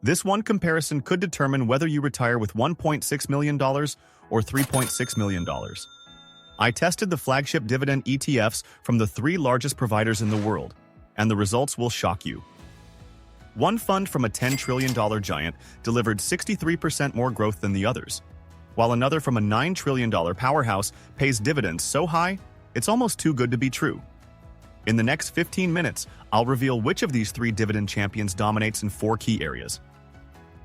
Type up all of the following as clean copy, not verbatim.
This one comparison could determine whether you retire with $1.6 million or $3.6 million. I tested the flagship dividend ETFs from the 3 largest providers in the world, and the results will shock you. One fund from a $10 trillion giant delivered 63% more growth than the others, while another from a $9 trillion powerhouse pays dividends so high, it's almost too good to be true. In the next 15 minutes, I'll reveal which of these 3 dividend champions dominates in 4 key areas: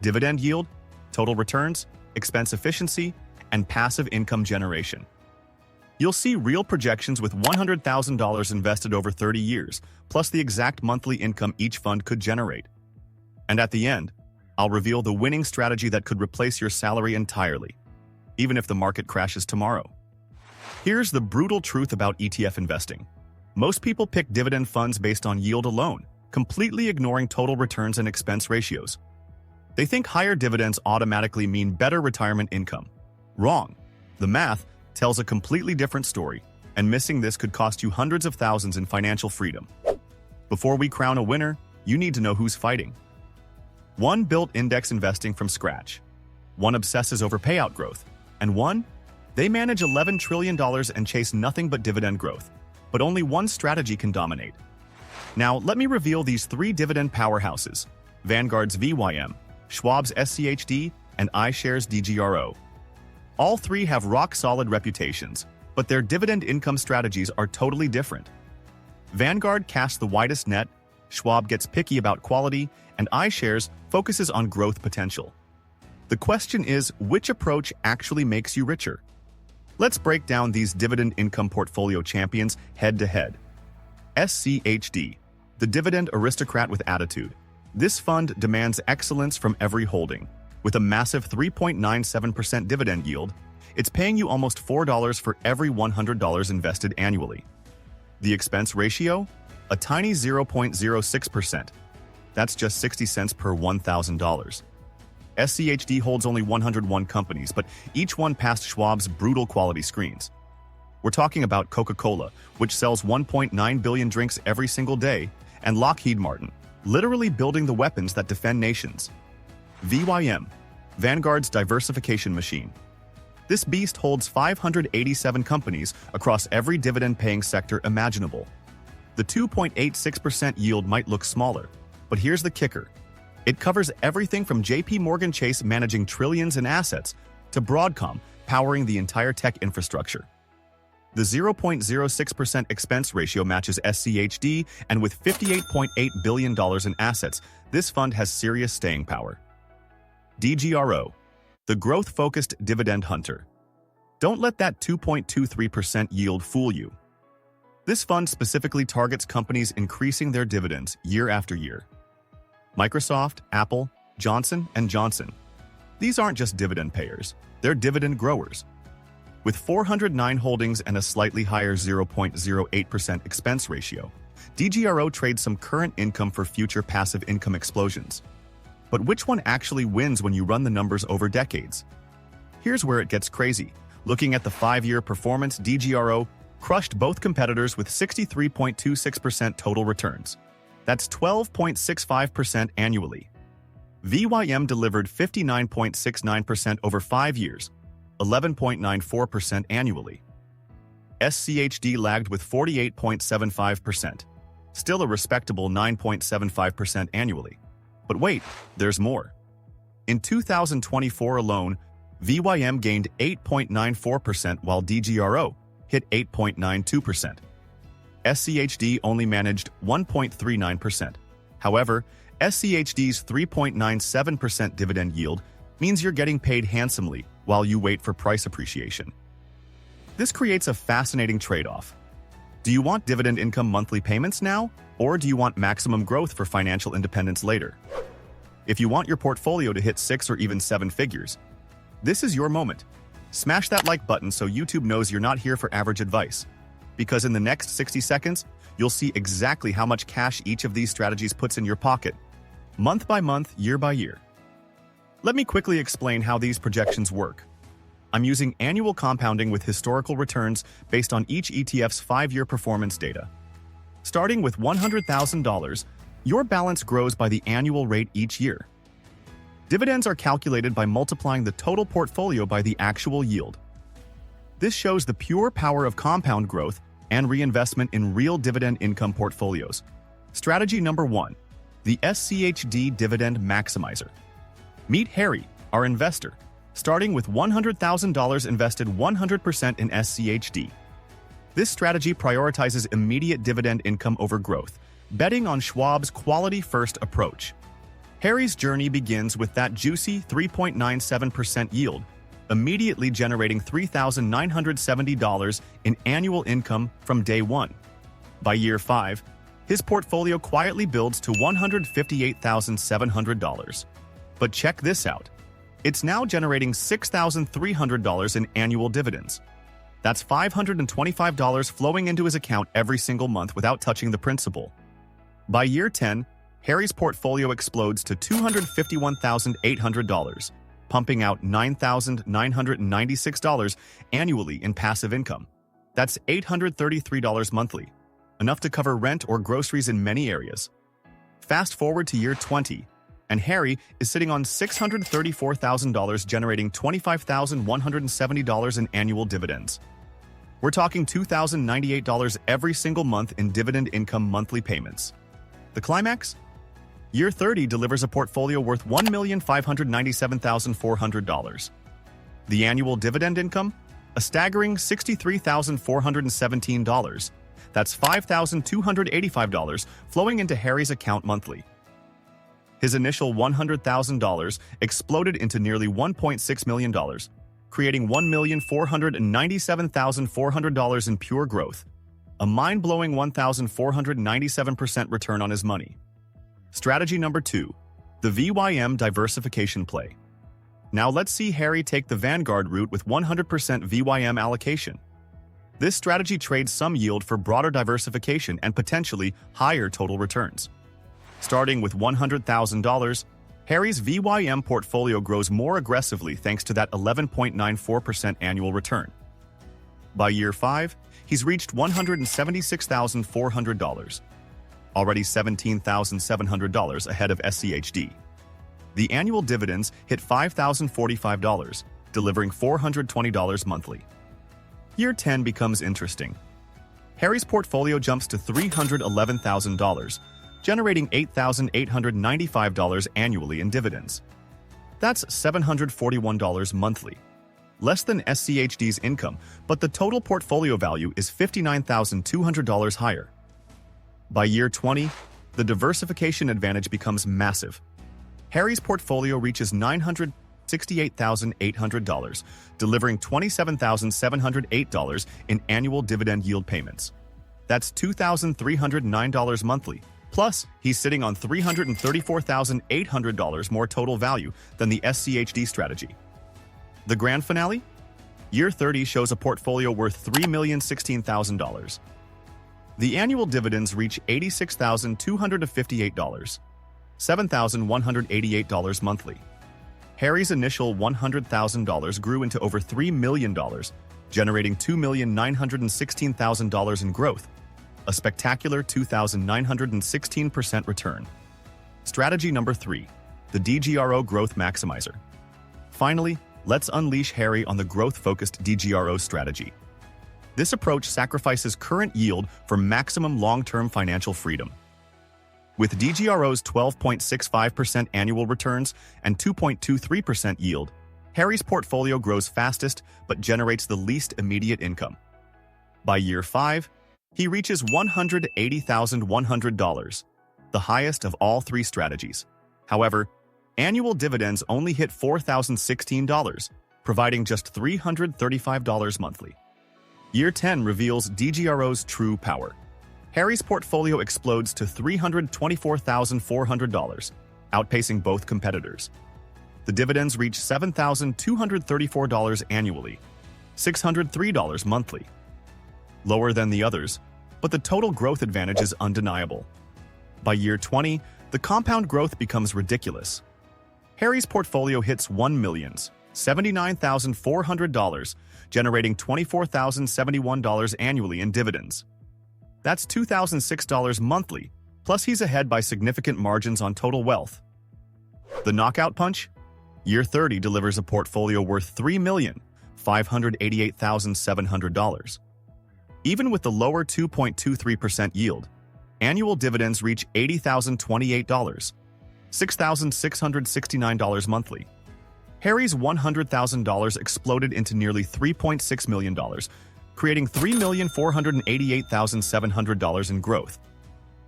dividend yield, total returns, expense efficiency, and passive income generation. You'll see real projections with $100,000 invested over 30 years, plus the exact monthly income each fund could generate. And at the end, I'll reveal the winning strategy that could replace your salary entirely, even if the market crashes tomorrow. Here's the brutal truth about ETF investing. Most people pick dividend funds based on yield alone, completely ignoring total returns and expense ratios. They think higher dividends automatically mean better retirement income. Wrong. The math tells a completely different story, and missing this could cost you hundreds of thousands in financial freedom. Before we crown a winner, you need to know who's fighting. One built index investing from scratch. One obsesses over payout growth. And one, they manage $11 trillion and chase nothing but dividend growth. But only one strategy can dominate. Now, let me reveal these 3 dividend powerhouses: Vanguard's VYM, Schwab's SCHD, and iShares DGRO. All 3 have rock-solid reputations, but their dividend income strategies are totally different. Vanguard casts the widest net, Schwab gets picky about quality, and iShares focuses on growth potential. The question is, which approach actually makes you richer? Let's break down these dividend income portfolio champions head-to-head. SCHD, the dividend aristocrat with attitude. This fund demands excellence from every holding. With a massive 3.97% dividend yield, it's paying you almost $4 for every $100 invested annually. The expense ratio? A tiny 0.06%. That's just 60 cents per $1,000. SCHD holds only 101 companies, but each one passed Schwab's brutal quality screens. We're talking about Coca-Cola, which sells 1.9 billion drinks every single day, and Lockheed Martin, literally building the weapons that defend nations. VYM, Vanguard's diversification machine. This beast holds 587 companies across every dividend-paying sector imaginable. The 2.86% yield might look smaller, but here's the kicker. It covers everything from JP Morgan Chase managing trillions in assets to Broadcom powering the entire tech infrastructure. The 0.06% expense ratio matches SCHD, and with $58.8 billion in assets, this fund has serious staying power. DGRO, the growth-focused dividend hunter. Don't let that 2.23% yield fool you. This fund specifically targets companies increasing their dividends year after year. Microsoft, Apple, Johnson & Johnson. These aren't just dividend payers, they're dividend growers. With 409 holdings and a slightly higher 0.08% expense ratio, DGRO trades some current income for future passive income explosions. But which one actually wins when you run the numbers over decades? Here's where it gets crazy. Looking at the 5-year performance, DGRO crushed both competitors with 63.26% total returns. That's 12.65% annually. VYM delivered 59.69% over 5 years, 11.94% annually. SCHD lagged with 48.75%, still a respectable 9.75% annually. But wait, there's more. In 2024 alone, VYM gained 8.94% while DGRO hit 8.92%. SCHD only managed 1.39%. However, SCHD's 3.97% dividend yield means you're getting paid handsomely while you wait for price appreciation. This creates a fascinating trade-off. Do you want dividend income monthly payments now, or do you want maximum growth for financial independence later? If you want your portfolio to hit 6 or even 7 figures, this is your moment. Smash that like button so YouTube knows you're not here for average advice. Because in the next 60 seconds, you'll see exactly how much cash each of these strategies puts in your pocket, month by month, year by year. Let me quickly explain how these projections work. I'm using annual compounding with historical returns based on each ETF's 5-year performance data. Starting with $100,000, your balance grows by the annual rate each year. Dividends are calculated by multiplying the total portfolio by the actual yield. This shows the pure power of compound growth and reinvestment in real dividend income portfolios. Strategy number 1. The SCHD Dividend Maximizer. Meet Harry, our investor, starting with $100,000 invested 100% in SCHD. This strategy prioritizes immediate dividend income over growth, betting on Schwab's quality-first approach. Harry's journey begins with that juicy 3.97% yield, immediately generating $3,970 in annual income from day 1. By year 5, his portfolio quietly builds to $158,700. But check this out. It's now generating $6,300 in annual dividends. That's $525 flowing into his account every single month without touching the principal. By year 10, Harry's portfolio explodes to $251,800, pumping out $9,996 annually in passive income. That's $833 monthly, enough to cover rent or groceries in many areas. Fast forward to year 20, and Harry is sitting on $634,000, generating $25,170 in annual dividends. We're talking $2,098 every single month in dividend income monthly payments. The climax? Year 30 delivers a portfolio worth $1,597,400. The annual dividend income? A staggering $63,417. That's $5,285 flowing into Harry's account monthly. His initial $100,000 exploded into nearly $1.6 million, creating $1,497,400 in pure growth, a mind-blowing 1,497% return on his money. Strategy number 2, the VYM diversification play. Now let's see Harry take the Vanguard route with 100% VYM allocation. This strategy trades some yield for broader diversification and potentially higher total returns. Starting with $100,000, Harry's VYM portfolio grows more aggressively thanks to that 11.94% annual return. By year 5, he's reached $176,400, already $17,700 ahead of SCHD. The annual dividends hit $5,045, delivering $420 monthly. Year 10 becomes interesting. Harry's portfolio jumps to $311,000, generating $8,895 annually in dividends. That's $741 monthly. Less than SCHD's income, but the total portfolio value is $59,200 higher. By year 20, the diversification advantage becomes massive. Harry's portfolio reaches $968,800, delivering $27,708 in annual dividend yield payments. That's $2,309 monthly. Plus, he's sitting on $334,800 more total value than the SCHD strategy. The grand finale? Year 30 shows a portfolio worth $3,016,000. The annual dividends reach $86,258, $7,188 monthly. Harry's initial $100,000 grew into over $3 million, generating $2,916,000 in growth, a spectacular 2,916% return. Strategy number 3, the DGRO Growth Maximizer. Finally, let's unleash Harry on the growth-focused DGRO strategy. This approach sacrifices current yield for maximum long-term financial freedom. With DGRO's 12.65% annual returns and 2.23% yield, Harry's portfolio grows fastest but generates the least immediate income. By year 5, he reaches $180,100, the highest of all 3 strategies. However, annual dividends only hit $4,016, providing just $335 monthly. Year 10 reveals DGRO's true power. Harry's portfolio explodes to $324,400, outpacing both competitors. The dividends reach $7,234 annually, $603 monthly. Lower than the others, but the total growth advantage is undeniable. By year 20, the compound growth becomes ridiculous. Harry's portfolio hits $1,079,400, generating $24,071 annually in dividends. That's $2,006 monthly, plus he's ahead by significant margins on total wealth. The knockout punch? Year 30 delivers a portfolio worth $3,588,700. Even with the lower 2.23% yield, annual dividends reach $80,028, $6,669 monthly. Harry's $100,000 exploded into nearly $3.6 million, creating $3,488,700 in growth.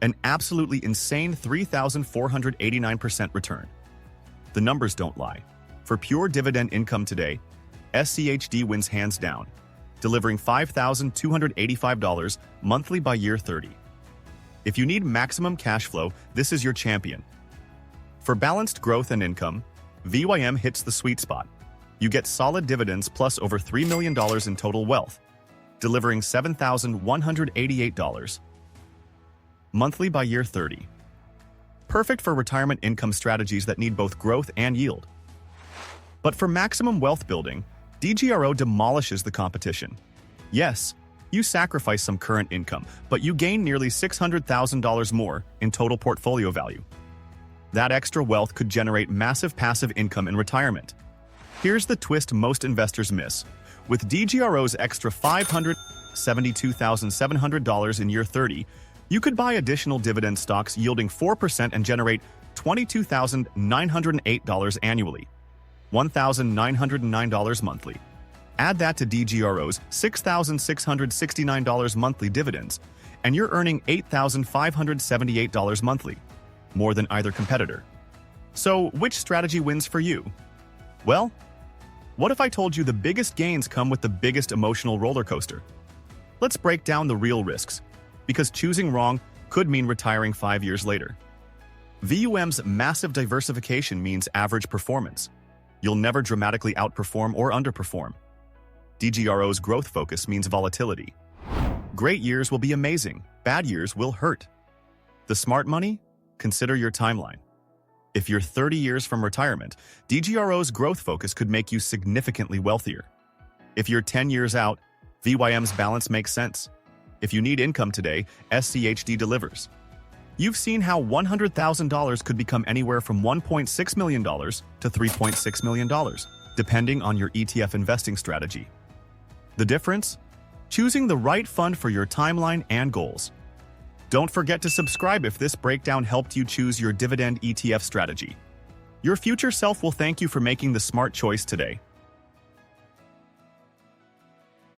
An absolutely insane 3,489% return. The numbers don't lie. For pure dividend income today, SCHD wins hands down, delivering $5,285 monthly by year 30. If you need maximum cash flow, this is your champion. For balanced growth and income, VYM hits the sweet spot. You get solid dividends plus over $3 million in total wealth, delivering $7,188 monthly by year 30. Perfect for retirement income strategies that need both growth and yield. But for maximum wealth building, DGRO demolishes the competition. Yes, you sacrifice some current income, but you gain nearly $600,000 more in total portfolio value. That extra wealth could generate massive passive income in retirement. Here's the twist most investors miss. With DGRO's extra $572,700 in year 30, you could buy additional dividend stocks yielding 4% and generate $22,908 annually, $1,909 monthly. Add that to DGRO's $6,669 monthly dividends, and you're earning $8,578 monthly, more than either competitor. So, which strategy wins for you? Well, what if I told you the biggest gains come with the biggest emotional roller coaster? Let's break down the real risks, because choosing wrong could mean retiring 5 years later. VYM's massive diversification means average performance. You'll never dramatically outperform or underperform. DGRO's growth focus means volatility. Great years will be amazing, bad years will hurt. The smart money? Consider your timeline. If you're 30 years from retirement, DGRO's growth focus could make you significantly wealthier. If you're 10 years out, VYM's balance makes sense. If you need income today, SCHD delivers. You've seen how $100,000 could become anywhere from $1.6 million to $3.6 million, depending on your ETF investing strategy. The difference? Choosing the right fund for your timeline and goals. Don't forget to subscribe if this breakdown helped you choose your dividend ETF strategy. Your future self will thank you for making the smart choice today.